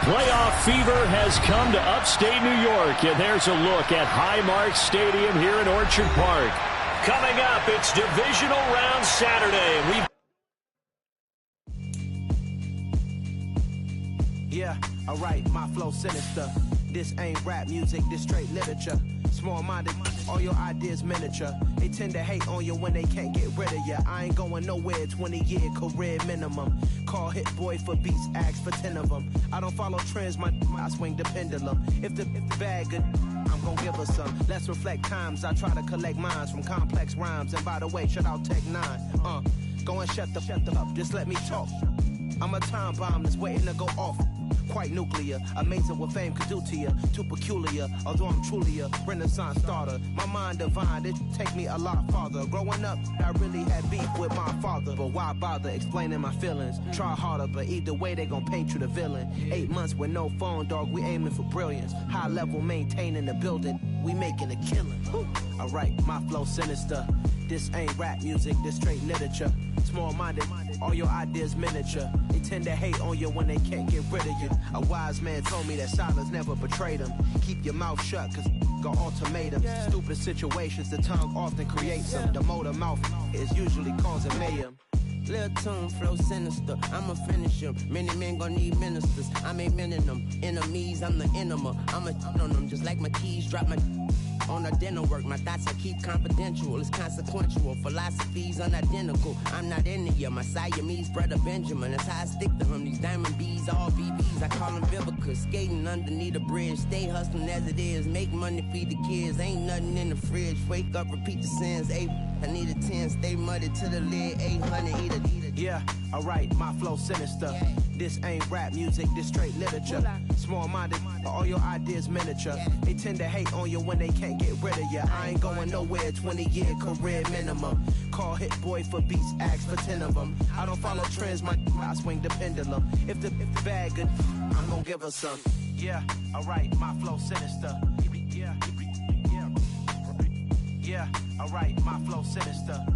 Playoff fever has come to upstate New York, and there's a look at Highmark Stadium here in Orchard Park. Coming up, it's Divisional Round Saturday. Yeah, alright, my flow sinister. This ain't rap music, this straight literature. Small-minded, all your ideas miniature. They tend to hate on you when they can't get rid of you. I ain't going nowhere, 20-year career minimum. Call Hit Boy for beats, ask for 10 of them. I don't follow trends, I swing the pendulum. If the bag good, I'm gon' give her some. Let's reflect times, I try to collect minds from complex rhymes. And by the way, shout out Tech 9. Go and shut the up, just let me talk. I'm a time bomb that's waiting to go off. Quite nuclear, amazing what fame could do to you. Too peculiar, although I'm truly a renaissance starter. My mind divine, it take me a lot farther. Growing up, I really had beef with my father. But why bother explaining my feelings? Try harder, but either way they gon' paint you the villain. 8 months with no phone, dog, we aiming for brilliance. High level maintaining the building, we making a killing. Alright, my flow sinister. This ain't rap music, this straight literature. Small-minded, all your ideas miniature. They tend to hate on you when they can't get rid of you. A wise man told me that silence never betrayed him. Keep your mouth shut, cause got ultimatums. Stupid situations, the tongue often creates them. The motor mouth is usually causing mayhem. Lil' tune, flow sinister, I'ma finish him. Many men gon' need ministers, I'm a men in them. Enemies, I'm the enema. I'm on them, just like my keys, drop my on a dinner work. My thoughts I keep confidential, it's consequential. Philosophies unidentical, I'm not in it yet. My Siamese brother Benjamin, that's how I stick to him. These diamond bees, all BBs, I call them Vivica. Skating underneath a bridge, stay hustling as it is. Make money, feed the kids, ain't nothing in the fridge. Wake up, repeat the sins, I need a 10, stay muddy to the lid, 800, eat a. Yeah, alright, my flow sinister. This ain't rap music, this straight literature. Small-minded, all your ideas miniature. They tend to hate on you when they can't get rid of you. I ain't going nowhere, 20-year career minimum. Call Hit Boy for beats, ask for 10 of them. I don't follow trends, I swing the pendulum. If the bag good, I'm gon' give her some. Yeah, alright, my flow sinister. Yeah, alright, my flow sinister.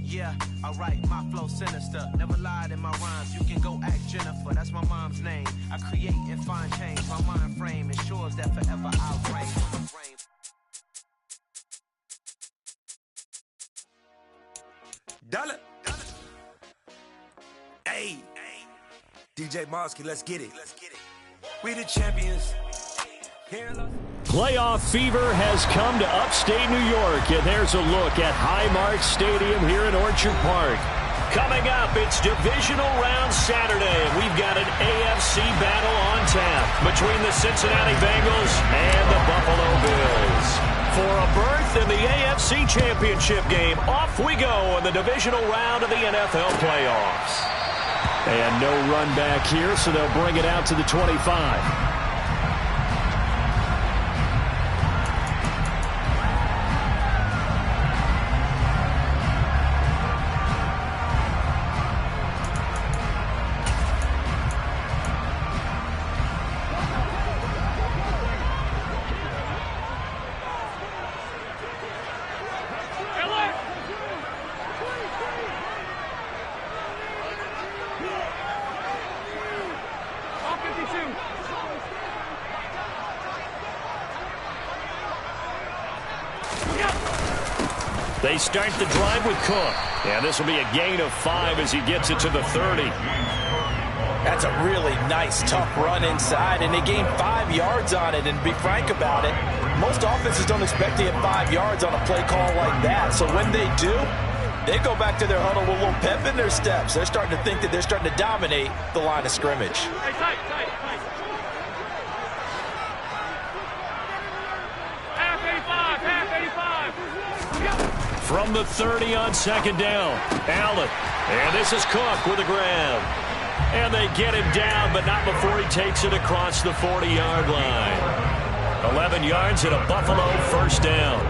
Yeah, alright, my flow sinister. Never lied in my rhymes, you can go ask Jennifer. That's my mom's name. I create and find change. My mind frame ensures that forever I'll reign. Dollar. Hey, DJ Mosky, let's get it. We the champions. Playoff fever has come to upstate New York, and there's a look at Highmark Stadium here in Orchard Park. Coming up, it's Divisional Round Saturday, and we've got an AFC battle on tap between the Cincinnati Bengals and the Buffalo Bills. For a berth in the AFC Championship game, off we go in the Divisional Round of the NFL Playoffs. And no run back here, so they'll bring it out to the 25. They start the drive with Cook. And this will be a gain of 5 as he gets it to the 30. That's a really nice, tough run inside, and they gained 5 yards on it. And to be frank about it, most offenses don't expect to get 5 yards on a play call like that. So when they do, they go back to their huddle with a little pep in their steps. They're starting to think that they're starting to dominate the line of scrimmage. Hey, tight. From the 30 on second down, Allen. And this is Cook with a grab. And they get him down, but not before he takes it across the 40-yard line. 11 yards and a Buffalo first down.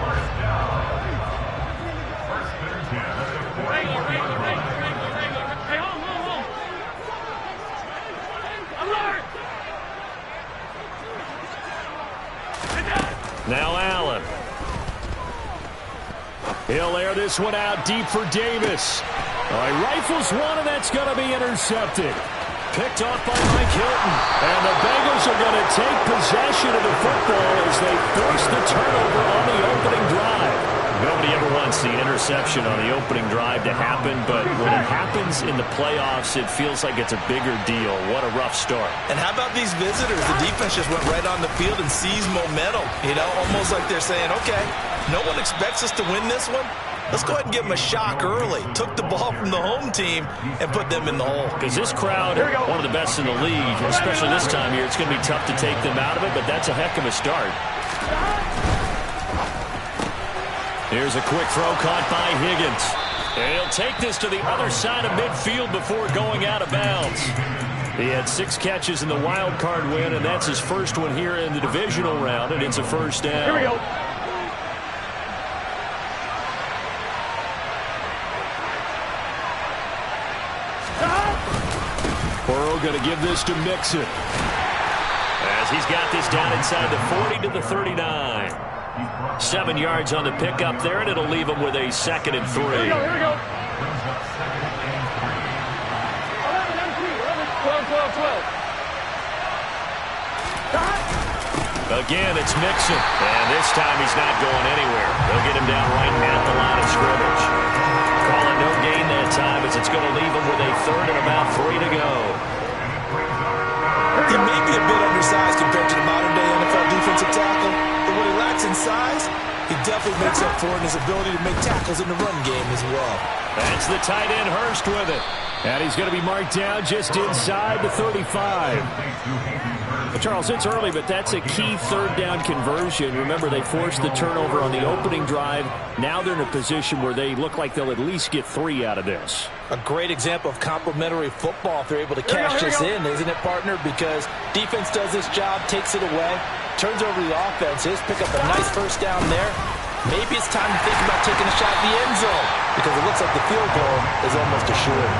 Now Allen. He'll air this one out deep for Davis. All right, rifles one, and that's going to be intercepted. picked off by Mike Hilton. And the Bengals are going to take possession of the football as they force the turnover on the opening drive. Nobody ever wants the interception on the opening drive to happen, but when it happens in the playoffs, it feels like it's a bigger deal. What a rough start. And how about these visitors? The defense just went right on the field and seized momentum. You know, almost like they're saying, okay, no one expects us to win this one. Let's go ahead and give them a shock early. Took the ball from the home team and put them in the hole. Because this crowd, one of the best in the league, especially this time of year, it's going to be tough to take them out of it, but that's a heck of a start. Here's a quick throw caught by Higgins. And he'll take this to the other side of midfield before going out of bounds. He had 6 catches in the wild card win, and that's his first one here in the divisional round, and it's a first down. Here we go. Burrow going to give this to Mixon. As he's got this down inside the 40 to the 39. 7 yards on the pickup there, and it'll leave him with a 2nd and 3. Here we go, here we go. 12. Again, it's Mixon. And this time he's not going anywhere. They'll get him down right at the line of scrimmage. Call it no gain that time as it's going to leave him with a 3rd and about 3 to go. He may be a bit undersized compared to the modern-day NFL defensive tackle, but what he lacks in size, he definitely makes up for in his ability to make tackles in the run game as well. That's the tight end Hurst with it. And he's going to be marked down just inside the 35. Well, Charles, it's early, but that's a key 3rd down conversion. Remember, they forced the turnover on the opening drive. Now they're in a position where they look like they'll at least get 3 out of this. A great example of complementary football if they're able to cash this in, isn't it, partner? Because defense does this job, takes it away, turns over the offense. Just pick up a nice first down there. Maybe it's time to think about taking a shot at the end zone because it looks like the field goal is almost assured.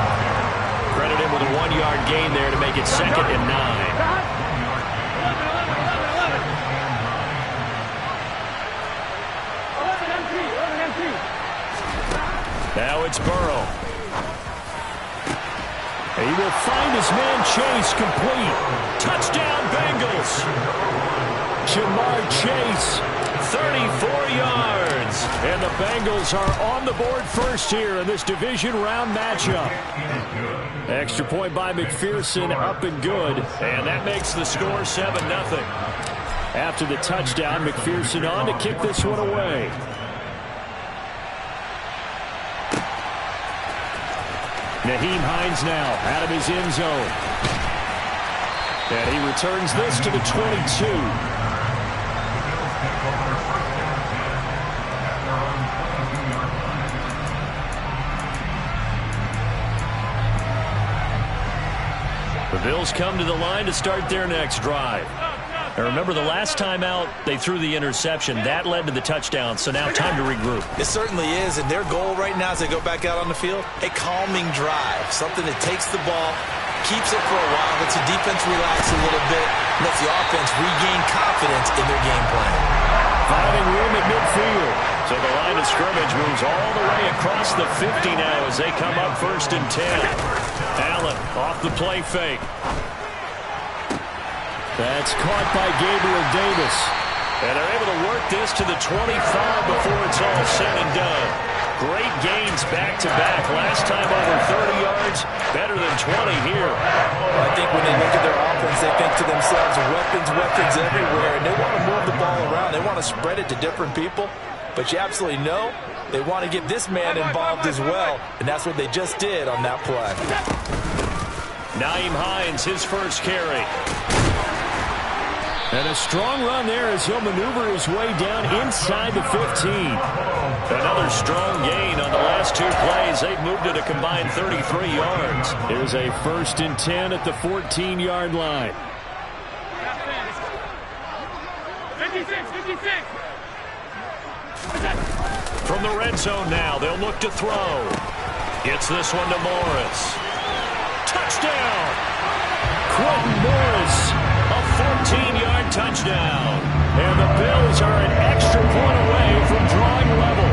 Credit him with a 1-yard gain there to make it 2nd and 9. Now it's Burrow. He will find his man Chase complete. Touchdown Bengals. Jamar Chase, 34 yards. And the Bengals are on the board first here in this division round matchup. Extra point by McPherson, up and good. And that makes the score 7-0. After the touchdown, McPherson on to kick this one away. Nyheim Hines now out of his end zone. And he returns this to the 22. The Bills come to the line to start their next drive. And remember, the last time out, they threw the interception. That led to the touchdown, so now time to regroup. It certainly is, and their goal right now as they go back out on the field, a calming drive, something that takes the ball, keeps it for a while, lets the defense relax a little bit, lets the offense regain confidence in their game plan. Finding room at midfield. So the line of scrimmage moves all the way across the 50 now as they come up 1st and 10. Allen off the play fake. That's caught by Gabriel Davis. And they're able to work this to the 25 before it's all said and done. Great gains back-to-back. Last time over 30 yards, better than 20 here. I think when they look at their offense, they think to themselves, weapons everywhere. And they want to move the ball around. They want to spread it to different people. But you absolutely know they want to get this man involved as well. And that's what they just did on that play. Nyheim Hines, his first carry. And a strong run there as he'll maneuver his way down inside the 15. Another strong gain on the last 2 plays. They've moved it a combined 33 yards. Here's a 1st and 10 at the 14-yard line. 56. From the red zone now, they'll look to throw. Gets this one to Morris. Touchdown! Quentin Morris. A 14-yard touchdown. And the Bills are an extra point away from drawing level.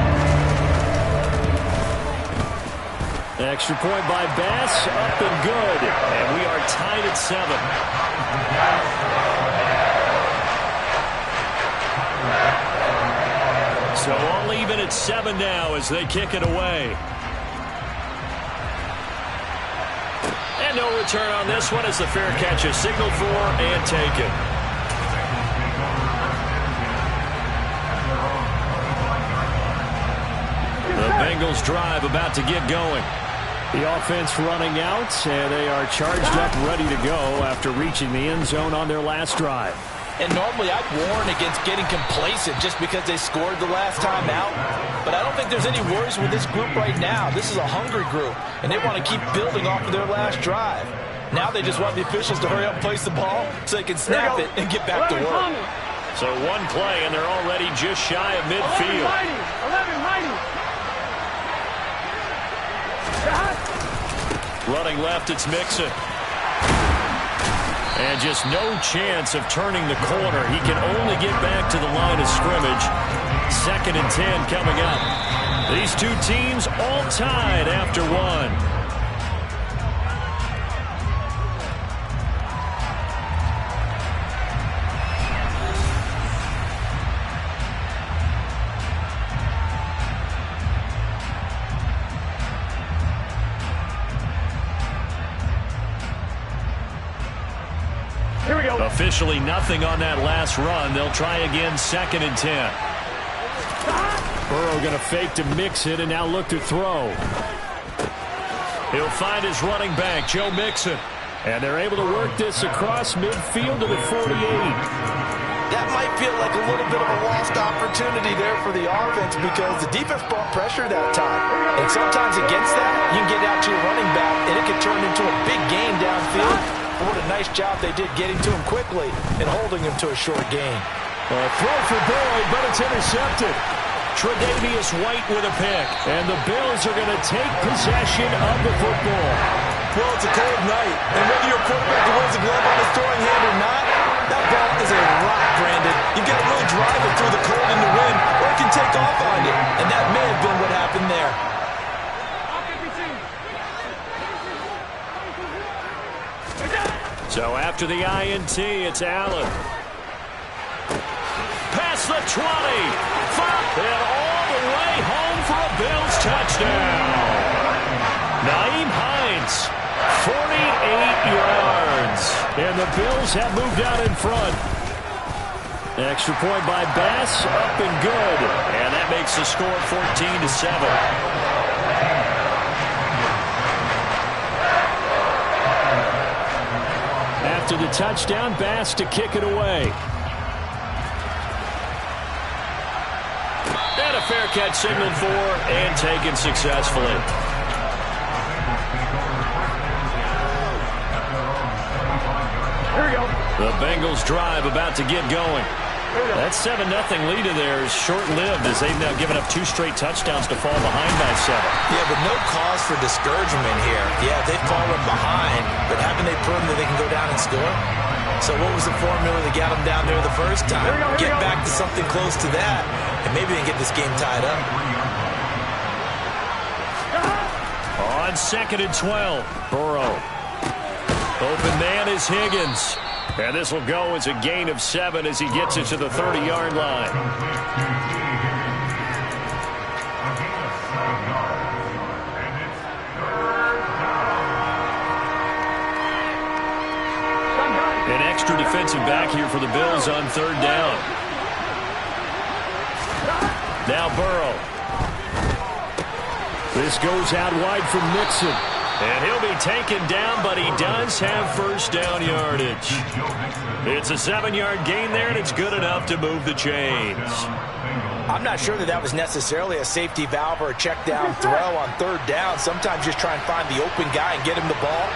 Extra point by Bass, up and good. And we are tied at 7. So all even at 7 now as they kick it away. And no return on this one as the fair catch is signaled for and taken. The Bengals drive about to get going. The offense running out, and they are charged up, ready to go after reaching the end zone on their last drive. And normally I'd warn against getting complacent just because they scored the last time out. But I don't think there's any worries with this group right now. This is a hungry group, and they want to keep building off of their last drive. Now they just want the officials to hurry up and place the ball so they can snap it and get back to work. So one play, and they're already just shy of midfield. 11 mighty. Running left, it's Mixon. And just no chance of turning the corner. He can only get back to the line of scrimmage. 2nd and 10 coming up. These two teams all tied after 1. Here we go. Officially nothing on that last run. They'll try again, 2nd and 10. Burrow going to fake to mix it and now look to throw. He'll find his running back, Joe Mixon. And they're able to work this across midfield to the 48. That might feel like a little bit of a lost opportunity there for the offense because the defense brought pressure that time. And sometimes against that, you can get out to your running back, and it can turn into a big gain downfield. But what a nice job they did getting to him quickly and holding him to a short gain. A throw for Boyd, but it's intercepted. Tre'Davious White with a pick. And the Bills are going to take possession of the football. Well, it's a cold night, and whether your quarterback wears a glove on his throwing hand or not, that ball is a rock, Brandon. You've got to really drive it through the cold and the wind, or it can take off on you. And that may have been what happened there. So after the INT, it's Allen. Past the 20. And all the way home for a Bills touchdown. Nyheim Hines, 48 yards. And the Bills have moved out in front. Extra point by Bass, up and good. And that makes the score 14-7. After the touchdown, Bass to kick it away. And a fair catch signaled for and taken successfully. Here we go. The Bengals drive about to get going. That 7-0 lead of theirs short-lived as they've now given up 2 straight touchdowns to fall behind by 7. Yeah, but no cause for discouragement here. Yeah, they've fallen behind, but haven't they proven that they can go down and score? So what was the formula that got them down there the first time? Get back to something close to that, and maybe they can get this game tied up. On 2nd and 12, Burrow. Open man is Higgins. And this will go as a gain of 7 as he gets it to the 30-yard line. An extra defensive back here for the Bills on 3rd down. Now Burrow. This goes out wide from Mixon. And he'll be taken down, but he does have 1st down yardage. It's a 7-yard gain there, and it's good enough to move the chains. I'm not sure that was necessarily a safety valve or a check down throw on 3rd down. Sometimes just try and find the open guy and get him the ball.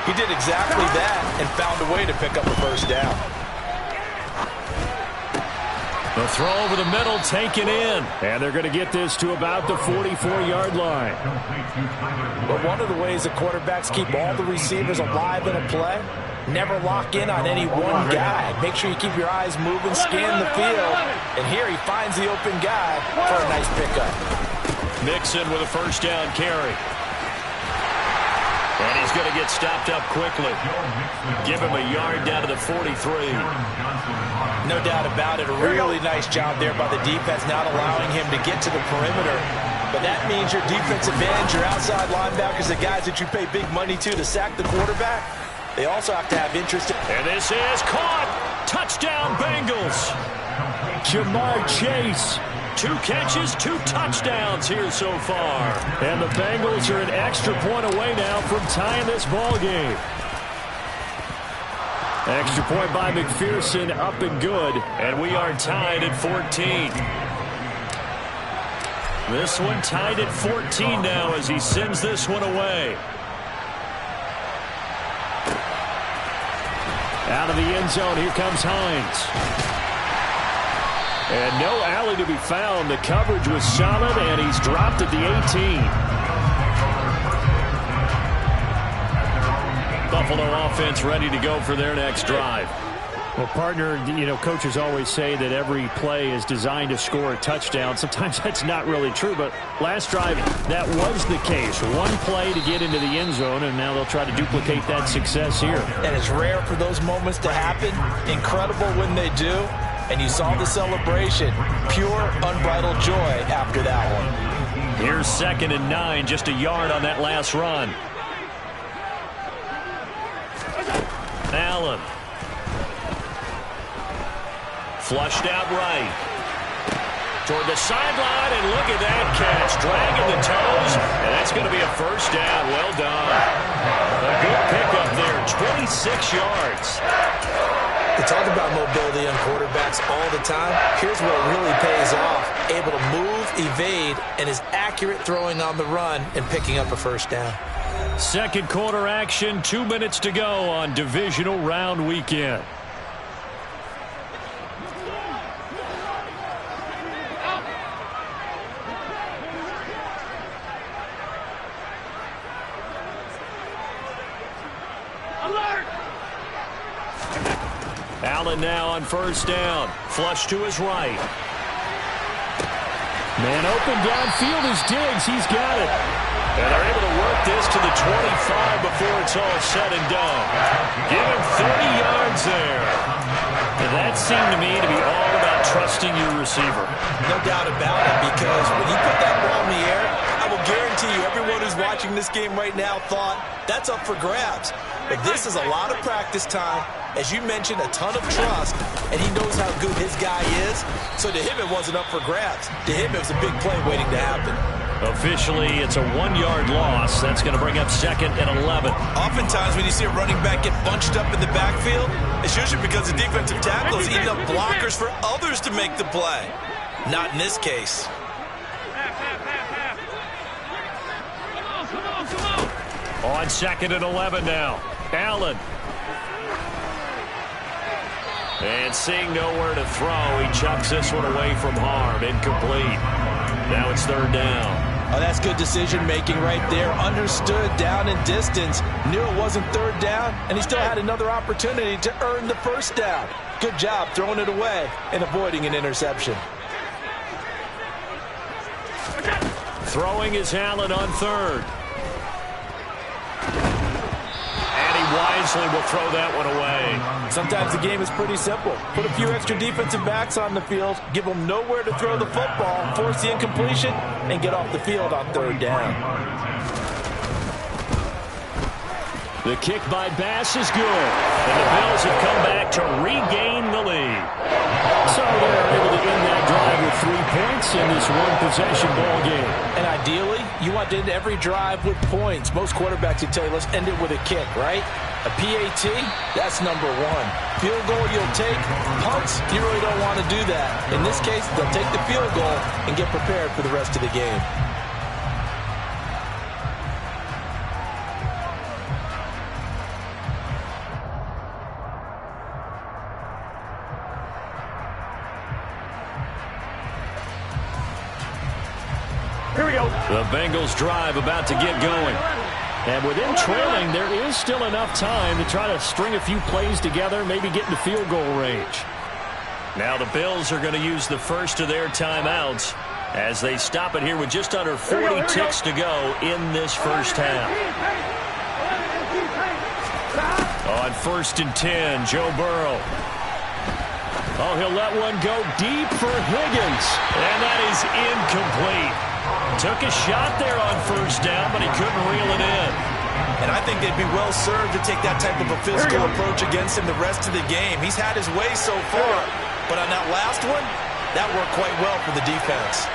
He did exactly that and found a way to pick up a 1st down. The throw over the middle taken in. And they're going to get this to about the 44-yard line. But one of the ways that quarterbacks keep all the receivers alive in a play, never lock in on any one guy. Make sure you keep your eyes moving, scan the field. And here he finds the open guy for a nice pickup. Mixon with a 1st down carry. And he's going to get stopped up quickly. Give him a yard down to the 43. No doubt about it. A really nice job there by the defense, not allowing him to get to the perimeter. But that means your defensive ends, your outside linebackers, the guys that you pay big money to sack the quarterback, they also have to have interest in. And this is caught. Touchdown, Bengals. Jamar Chase. 2 catches, 2 touchdowns here so far. And the Bengals are an extra point away now from tying this ball game. Extra point by McPherson, up and good. And we are tied at 14. This one tied at 14 now as he sends this one away. Out of the end zone, here comes Hines. And no alley to be found. The coverage was solid, and he's dropped at the 18. Buffalo offense ready to go for their next drive. Well, partner, coaches always say that every play is designed to score a touchdown. Sometimes that's not really true, but last drive, that was the case. One play to get into the end zone, and now they'll try to duplicate that success here. And it's rare for those moments to happen. Incredible when they do. And you saw the celebration. Pure, unbridled joy after that one. Here's 2nd and 9, just a yard on that last run. Allen. Flushed out right. Toward the sideline, and look at that catch. Dragging the toes, and that's going to be a first down. Well done. A good pickup there, 26 yards. They talk about mobility on quarterbacks all the time. Here's what really pays off. Able to move, evade, and is accurate throwing on the run and picking up a first down. Second quarter action, 2 minutes to go on divisional round weekend. Allen now on first down. Flush to his right. Man open downfield is Diggs. He's got it. And they're able to work this to the 25 before it's all said and done. Give him 30 yards there. And that seemed to me to be all about trusting your receiver. No doubt about it, because when he put that ball in the air, I will guarantee you everyone who's watching this game right now thought that's up for grabs. But this is a lot of practice time. As you mentioned, a ton of trust, and he knows how good his guy is. So to him, it wasn't up for grabs. To him, it was a big play waiting to happen. Officially, it's a 1-yard loss. That's going to bring up 2nd and 11. Oftentimes, when you see a running back get bunched up in the backfield, it's usually because the defensive tackle is eating up blockers for others to make the play. Not in this case. On 2nd and 11 now. Allen. And seeing nowhere to throw, he chucks this one away from harm. Incomplete. Now it's 3rd down. Oh, that's good decision-making right there. Understood down and distance. Knew it wasn't 3rd down, and he still had another opportunity to earn the first down. Good job throwing it away and avoiding an interception. Throwing is Allen on 3rd. Wisely will throw that one away. Sometimes the game is pretty simple. Put a few extra defensive backs on the field, give them nowhere to throw the football, force the incompletion, and get off the field on 3rd down. The kick by Bass is good, and the Bills have come back to regain the lead. So they're able to end that drive with 3 points in this one-possession ball game. And ideally, you want to end every drive with points. Most quarterbacks would tell you, let's end it with a kick, right? A PAT, that's number 1. Field goal you'll take. Punts, you really don't want to do that. In this case, they'll take the field goal and get prepared for the rest of the game. Here we go. The Bengals drive about to get going. And within trailing, there is still enough time to try to string a few plays together, maybe get into field goal range. Now the Bills are going to use the first of their timeouts as they stop it here with just under 40 ticks to go in this first half. On 1st and 10, Joe Burrow. Oh, he'll let one go deep for Higgins. And that is incomplete. Took a shot there on 1st down, but he couldn't reel it in. And I think they'd be well served to take that type of a physical approach against him the rest of the game. He's had his way so far, but on that last one, that worked quite well for the defense.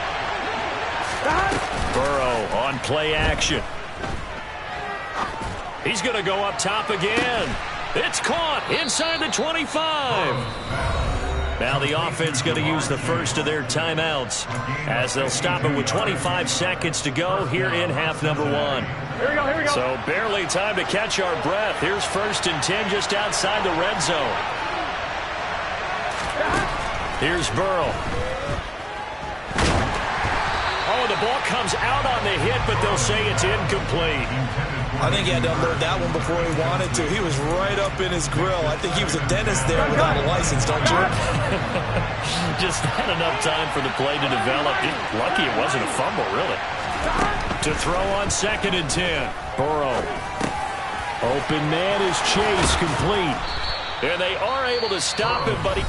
Burrow on play action. He's going to go up top again. It's caught inside the 25. Now the offense going to use the first of their timeouts as they'll stop it with 25 seconds to go here in half number 1. Here we go. So barely time to catch our breath. Here's 1st and 10 just outside the red zone. Here's Burrow. Oh, the ball comes out on the hit, but they'll say it's incomplete. I think he had to unload that one before he wanted to. He was right up in his grill. I think he was a dentist there without a license, don't you? Just not enough time for the play to develop. Lucky it wasn't a fumble, really. To throw on 2nd and 10. Burrow. Open man is Chase, complete. And they are able to stop him, but he...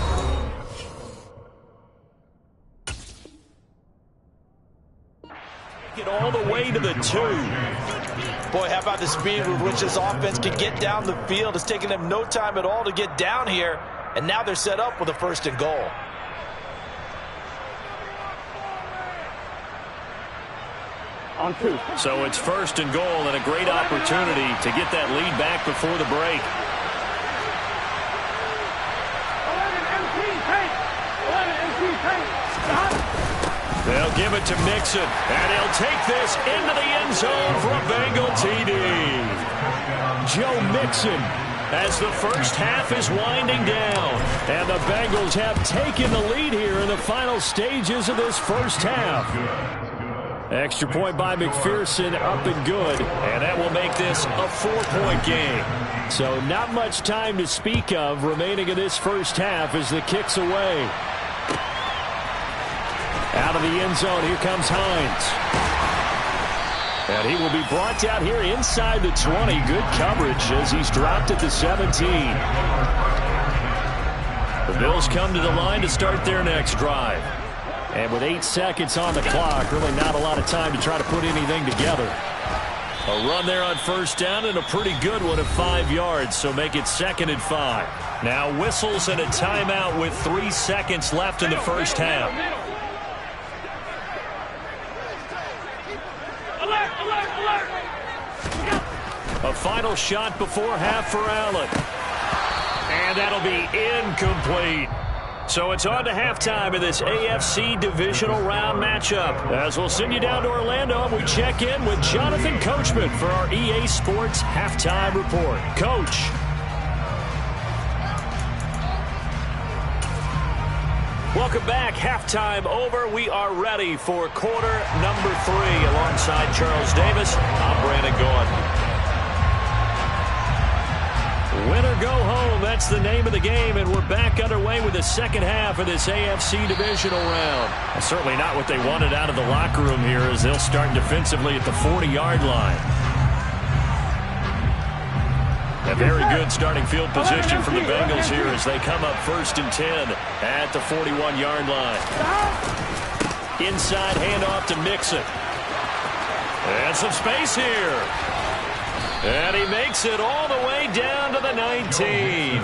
Get all the way to the 2. Boy, how about the speed with which this offense can get down the field? It's taken them no time at all to get down here, and now they're set up with a 1st and goal. On 2. So it's 1st and goal and a great opportunity to get that lead back before the break. 11 MC tank. They'll give it to Mixon, and he'll take this into the end zone for a Bengal TD. Joe Mixon, as the first half is winding down, and the Bengals have taken the lead here in the final stages of this first half. Extra point by McPherson, up and good, and that will make this a 4-point game. So not much time to speak of remaining in this first half as the kick's away. Out of the end zone, here comes Hines. And he will be brought down here inside the 20. Good coverage as he's dropped at the 17. The Bills come to the line to start their next drive. And with 8 seconds on the clock, really not a lot of time to try to put anything together. A run there on 1st down and a pretty good one of 5 yards, so make it 2nd and 5. Now whistles and a timeout with 3 seconds left in the first half. A final shot before half for Allen. And that'll be incomplete. So it's on to halftime in this AFC divisional round matchup. As we'll send you down to Orlando, and we check in with Jonathan Coachman for our EA Sports Halftime Report. Coach. Welcome back. Halftime over. We are ready for quarter number 3. Alongside Charles Davis, I'm Brandon Gaudin. Win or go home, that's the name of the game, and we're back underway with the second half of this AFC divisional round. Well, certainly not what they wanted out of the locker room here as they'll start defensively at the 40-yard line. A very good starting field position from the Bengals here as they come up 1st and 10 at the 41-yard line. Inside handoff to Mixon. And some space here. And he makes it all the way down to the 19.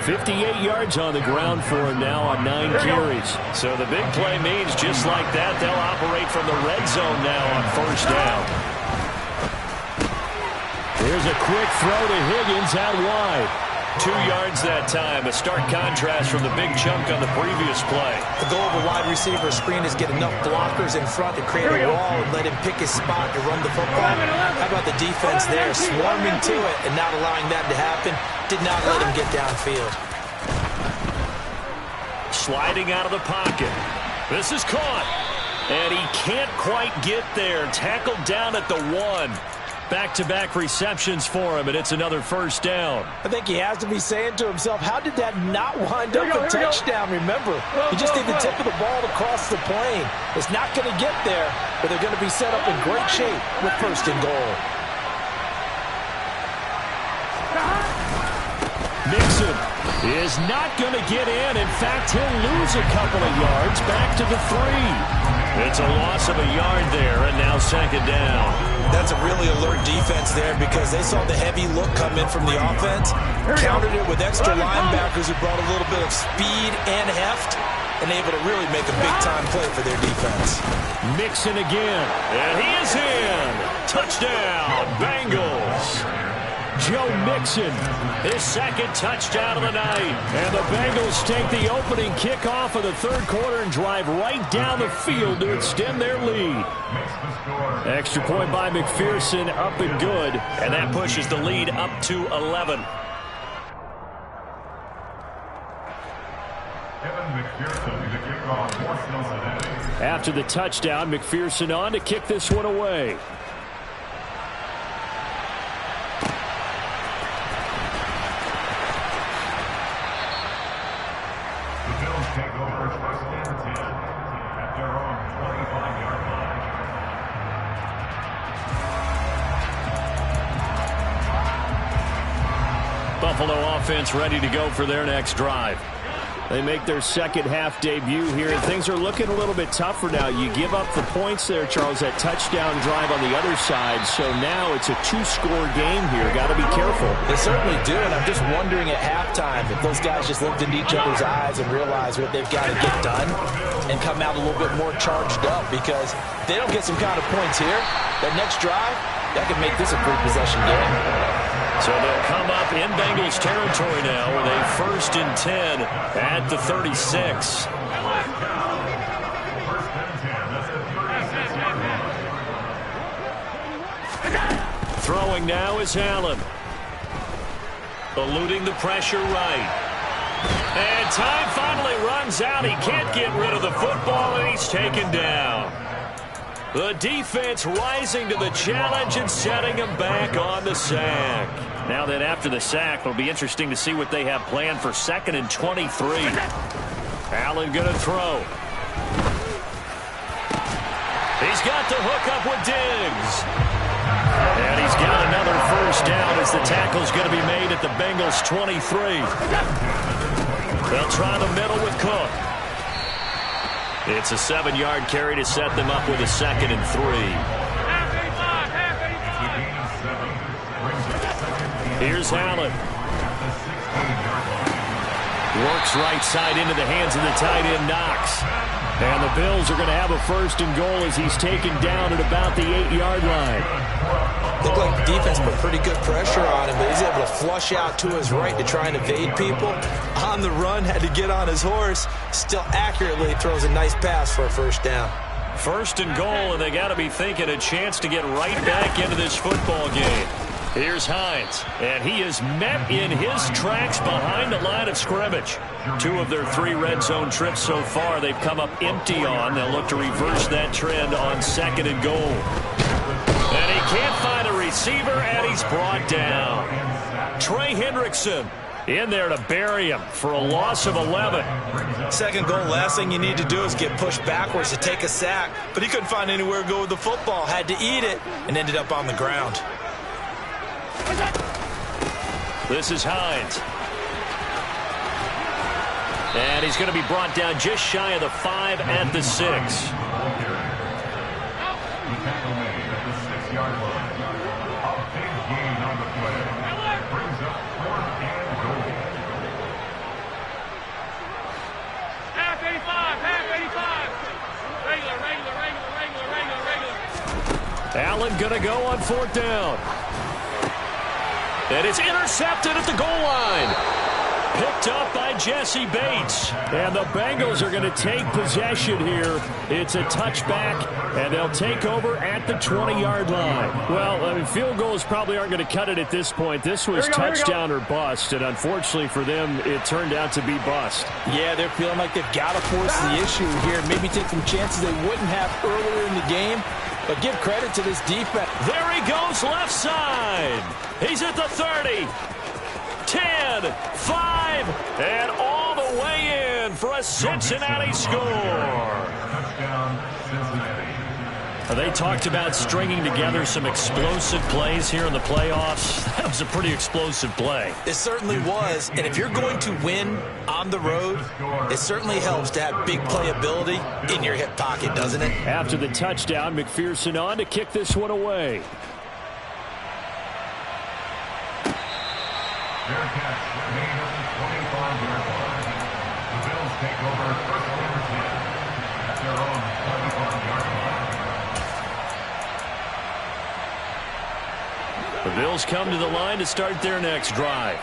58 yards on the ground for him now on 9 carries. So the big play means just like that, they'll operate from the red zone now on 1st down. Here's a quick throw to Higgins out wide. 2 yards that time. A stark contrast from the big chunk on the previous play. The goal of a wide receiver screen is get enough blockers in front to create a wall and let him pick his spot to run the football. How about the defense there, swarming to it and not allowing that to happen? Did not let him get downfield. Sliding out of the pocket. This is caught. And he can't quite get there. Tackled down at the 1. Back-to-back receptions for him, and it's another 1st down. I think he has to be saying to himself, how did that not wind up a touchdown? Remember, you just need the tip of the ball to cross the plane. It's not going to get there, but they're going to be set up in great shape with 1st and goal. is not going to get in. In fact, he'll lose a couple of yards back to the 3. It's a loss of a yard there, and now second down. That's a really alert defense there because they saw the heavy look come in from the offense, countered it with extra linebackers who brought a little bit of speed and heft, and able to really make a big-time play for their defense. Mixon again, and he is in. Touchdown, Bengals. Joe Mixon, his second touchdown of the night. And the Bengals take the opening kickoff of the third quarter and drive right down the field to extend their lead. Extra point by McPherson, up and good. And that pushes the lead up to 11. After the touchdown, McPherson on to kick this one away. Buffalo offense ready to go for their next drive. They make their second half debut here, and things are looking a little bit tougher now. You give up the points there, Charles, that touchdown drive on the other side, so now it's a 2-score game here. Got to be careful. They certainly do, and I'm just wondering at halftime if those guys just looked into each other's eyes and realized what they've got to get done and come out a little bit more charged up, because if they don't get some kind of points here, that next drive, that could make this a three-possession game. So they'll come up in Bengals territory now with a 1st and 10 at the 36. Throwing now is Allen. Eluding the pressure right. And time finally runs out. He can't get rid of the football, and he's taken down. The defense rising to the challenge and setting him back on the sack. Now then, after the sack, it'll be interesting to see what they have planned for 2nd and 23. Allen going to throw. He's got the hook up with Diggs. And he's got another 1st down as the tackle's going to be made at the Bengals 23. They'll try the middle with Cook. It's a 7-yard carry to set them up with a 2nd and 3. Here's Allen. Works right side into the hands of the tight end, Knox. And the Bills are going to have a 1st and goal as he's taken down at about the 8-yard line. Looked like the defense put pretty good pressure on him, but he's able to flush out to his right to try and evade people. On the run, had to get on his horse. Still accurately throws a nice pass for a 1st down. 1st and goal, and they got to be thinking a chance to get right back into this football game. Here's Hines, and he is met in his tracks behind the line of scrimmage. 2 of their 3 red zone trips so far they've come up empty on. They'll look to reverse that trend on 2nd and goal. And he can't find a receiver, and he's brought down. Trey Hendrickson in there to bury him for a loss of 11. 2nd goal, last thing you need to do is get pushed backwards to take a sack, but he couldn't find anywhere to go with the football. Had to eat it and ended up on the ground. This is Hines. And he's going to be brought down just shy of the 5 at the 6. Allen going to go on 4th down. And it's intercepted at the goal line. Picked up by Jesse Bates. And the Bengals are going to take possession here. It's a touchback, and they'll take over at the 20-yard line. Well, I mean, field goals probably aren't going to cut it at this point. This was touchdown or bust, and unfortunately for them, it turned out to be bust. Yeah, they're feeling like they've got to force the issue here. Maybe take some chances they wouldn't have earlier in the game. But give credit to this defense. There he goes left side. He's at the 30. 10, 5, and all the way in for a Cincinnati score. They talked about stringing together some explosive plays here in the playoffs. That was a pretty explosive play. It certainly was. And if you're going to win on the road, it certainly helps to have big playability in your hip pocket, doesn't it? After the touchdown, McPherson on to kick this one away. Their catch remained at the 25-yard line. The Bills take over first and 10 at their own 25-yard line. The Bills come to the line to start their next drive.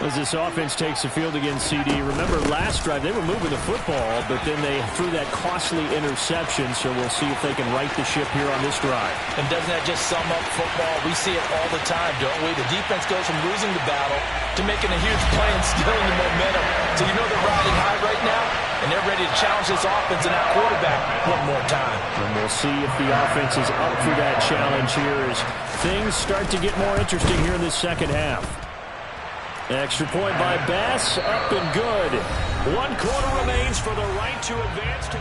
As this offense takes the field against CD, remember last drive they were moving the football, but then they threw that costly interception, so we'll see if they can right the ship here on this drive. And doesn't that just sum up football? We see it all the time, don't we? The defense goes from losing the battle to making a huge play and stealing the momentum. So you know they're riding high right now, and they're ready to challenge this offense and that quarterback one more time. And we'll see if the offense is up for that challenge here as things start to get more interesting here in this second half. Extra point by Bass, up and good. 1 quarter remains for the right to advance to...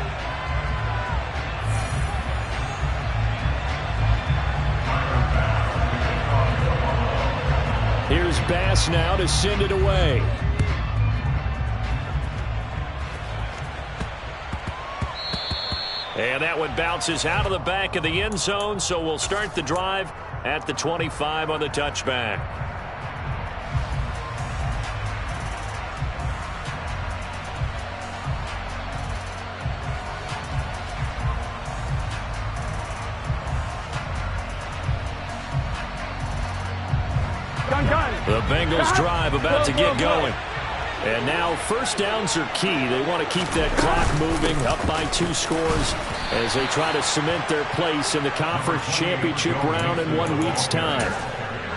Here's Bass now to send it away. And that one bounces out of the back of the end zone, so we'll start the drive at the 25 on the touchback. The Bengals drive about to get going. And now first downs are key. They want to keep that clock moving, up by 2 scores as they try to cement their place in the conference championship round in 1 week's time.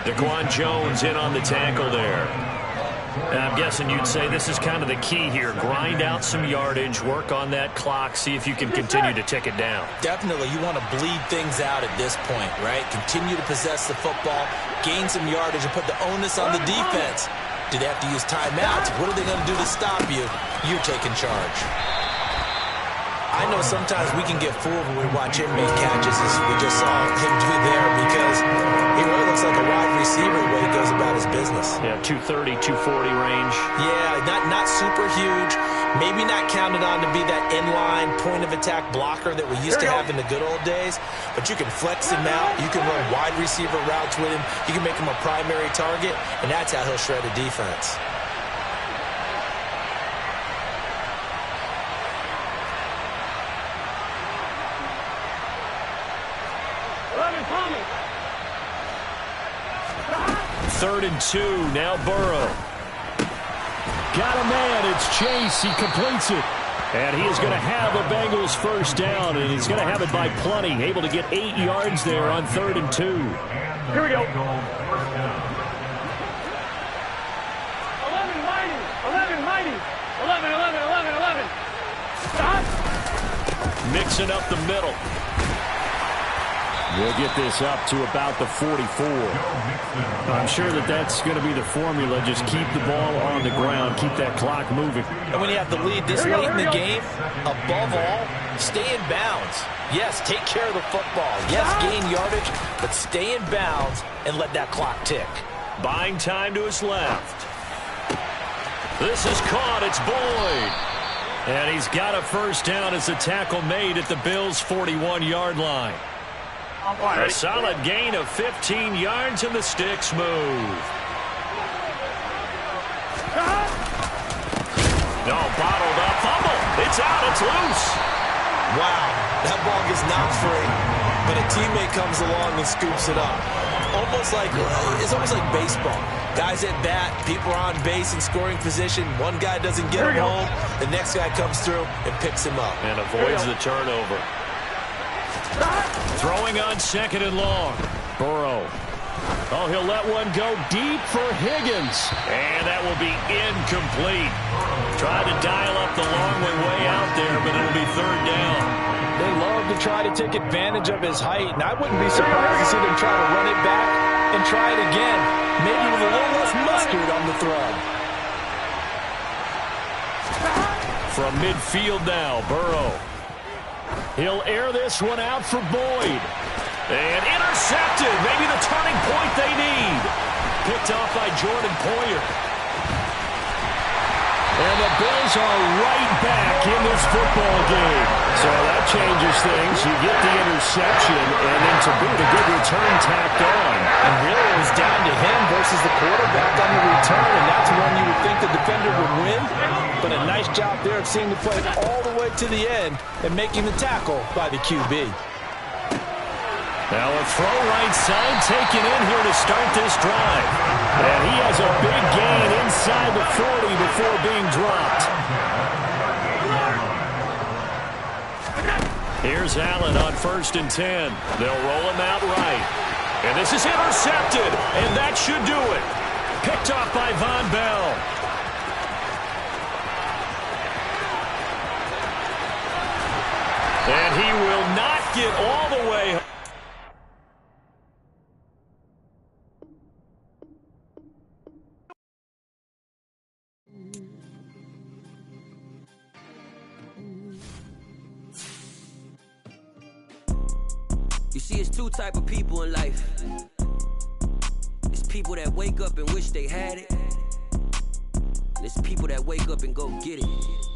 Daquan Jones in on the tackle there. And I'm guessing you'd say this is kind of the key here. Grind out some yardage, work on that clock, see if you can continue to tick it down. Definitely, you want to bleed things out at this point, right? Continue to possess the football, gain some yardage, and put the onus on the defense. Do they have to use timeouts? What are they going to do to stop you? You're taking charge. I know sometimes we can get fooled when we watch him make catches, as we just saw him do there, because he really looks like a wide receiver the way he goes about his business. Yeah, 230, 240 range. Yeah, not super huge. Maybe not counted on to be that inline point-of-attack blocker that we used to have in the good old days, but you can flex him out. You can run wide receiver routes with him. You can make him a primary target, and that's how he'll shred a defense. Third and 2, now Burrow. Got a man, it's Chase, he completes it. And he is going to have the Bengals first down, and he's going to have it by plenty, able to get 8 yards there on 3rd and 2. Here we go. 11 mighty, 11 mighty, 11, 11, 11, 11. Stop. Mixing up the middle. We'll get this up to about the 44. I'm sure that's going to be the formula. Just keep the ball on the ground. Keep that clock moving. And when you have the lead this late in the game, above all, stay in bounds. Yes, take care of the football. Yes, gain yardage, but stay in bounds and let that clock tick. Buying time to his left. This is caught. It's Boyd. And he's got a first down as the tackle made at the Bills' 41-yard line. A solid gain of 15 yards, and the sticks move. No, bottled up, fumble. It's out, it's loose. Wow, that ball gets knocked free, but a teammate comes along and scoops it up. It's almost like baseball. Guys at bat, people are on base in scoring position. One guy doesn't get him home, the next guy comes through and picks him up. And avoids the turnover. Throwing on 2nd and long. Burrow. Oh, he'll let one go deep for Higgins. And that will be incomplete. Tried to dial up the long way out there, but it'll be 3rd down. They love to try to take advantage of his height, and I wouldn't be surprised to see them try to run it back and try it again. Maybe with a little less mustard on the throw. From midfield now, Burrow. He'll air this one out for Boyd. And intercepted. Maybe the turning point they need. Picked off by Jordan Poyer. And the Bills are right back in this football game. So that changes things. You get the interception, and then to boot, a good return tacked on. And really, it was down to him versus the quarterback on the return, and that's one you would think the defender would win. But a nice job there of seeing the play all the way to the end and making the tackle by the QB. Now a throw right side taken in here to start this drive. And he has a big gain inside the 40 before being dropped. Here's Allen on 1st and 10. They'll roll him out right. And this is intercepted, and that should do it. Picked off by Von Bell. And he will not get all the way home. You see, it's two type of people in life. It's people that wake up and wish they had it. And it's people that wake up and go get it.